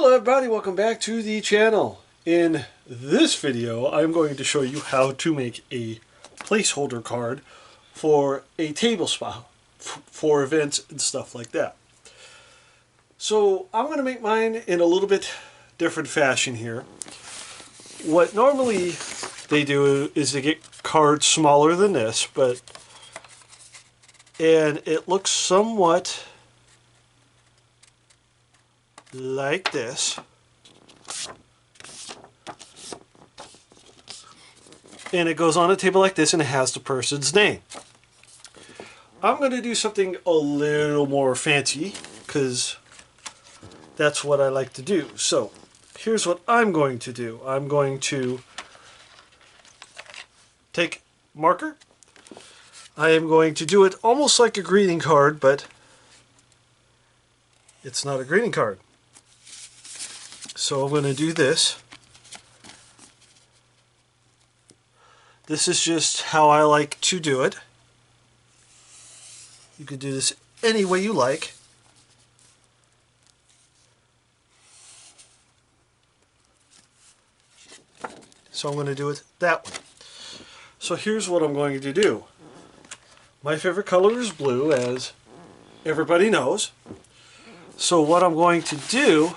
Hello everybody, welcome back to the channel. In this video, I'm going to show you how to make a placeholder card for a table spa for events and stuff like that. So I'm going to make mine in a little bit different fashion here. What normally they do is they get cards smaller than this, and it looks somewhat like this. And it goes on a table like this and it has the person's name. I'm going to do something a little more fancy because that's what I like to do. So here's what I'm going to do. I'm going to take marker. I am going to do it almost like a greeting card, but it's not a greeting card. So I'm going to do this. This is just how I like to do it. You can do this any way you like. So I'm going to do it that way. So here's what I'm going to do. My favorite color is blue, as everybody knows. So what I'm going to do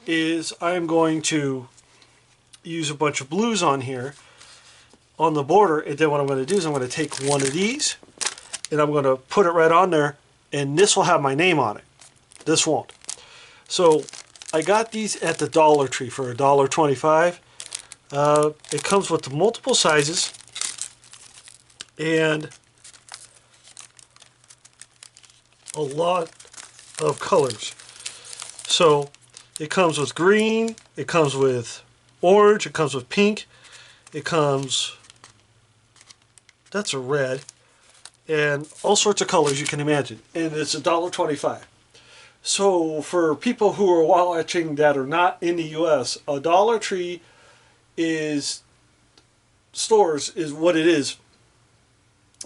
is I'm going to use a bunch of blues on here on the border, and then what I'm going to do is I'm going to take one of these and I'm going to put it right on there, and this will have my name on it. This won't. So I got these at the Dollar Tree for $1.25. It comes with multiple sizes and a lot of colors. So it comes with green, it comes with orange, it comes with pink, it comes, that's a red, and all sorts of colors you can imagine. And it's $1.25. So for people who are watching that are not in the US, a Dollar Tree stores is what it is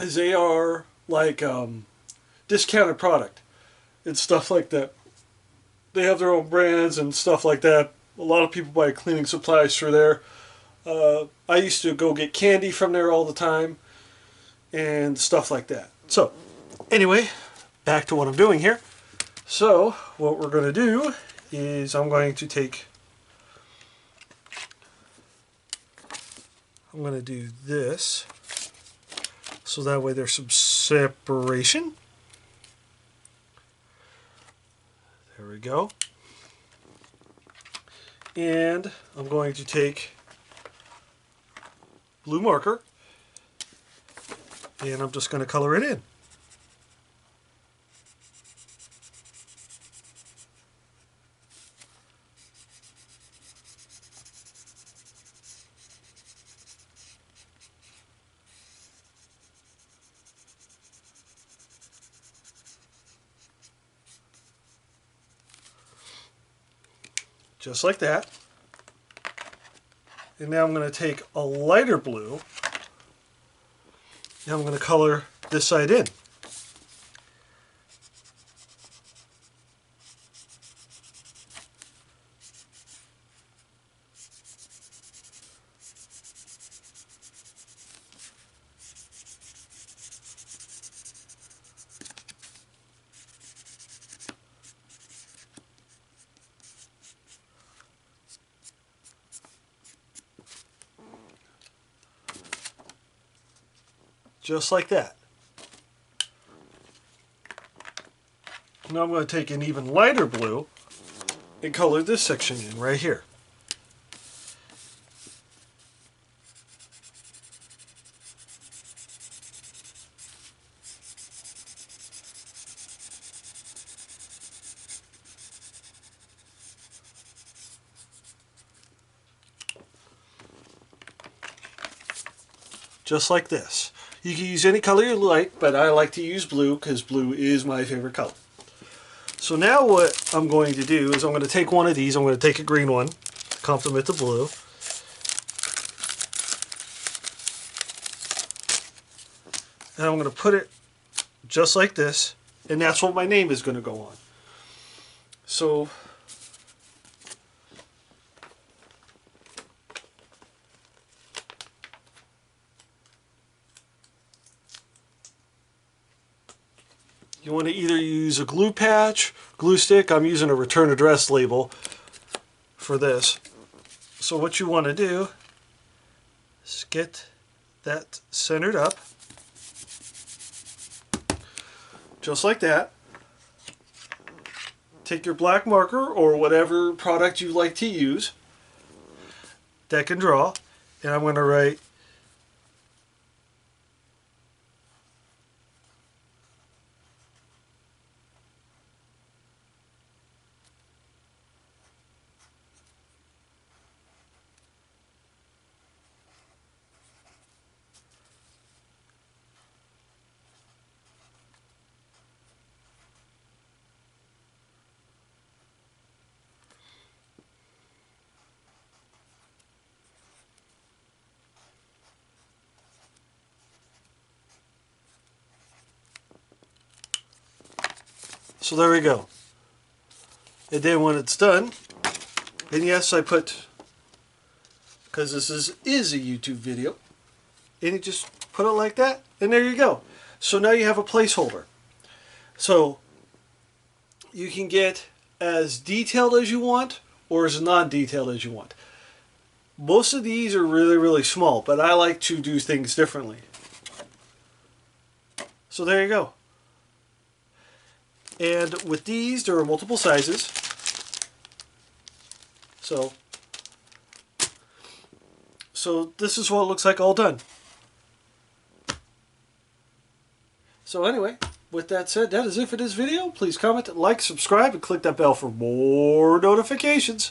they are like discounted product and stuff like that. They have their own brands and stuff like that. A lot of people buy cleaning supplies through there. I used to go get candy from there all the time and stuff like that. So anyway, back to what I'm doing here. So what we're going to do is I'm going to do this so that way there's some separation. There we go. And I'm going to take blue marker and I'm just going to color it in. Just like that. And now I'm going to take a lighter blue and I'm going to color this side in. Just like that. Now I'm going to take an even lighter blue and color this section in right here. Just like this. You can use any color you like, but I like to use blue because blue is my favorite color. So now what I'm going to do is I'm going to take one of these, I'm going to take a green one, complement the blue. And I'm going to put it just like this, and that's what my name is going to go on. So you want to either use a glue patch, glue stick. I'm using a return address label for this. So what you want to do is get that centered up, just like that. Take your black marker or whatever product you like to use, deck and draw, and I'm going to write so there we go. And then when it's done, and yes, I put, because this is a YouTube video, and you just put it like that, and there you go. So now you have a placeholder. So you can get as detailed as you want or as non-detailed as you want. Most of these are really, really small, but I like to do things differently. So there you go. And with these, there are multiple sizes. So this is what it looks like all done. So anyway, with that said, that is it for this video. Please comment, like, subscribe, and click that bell for more notifications.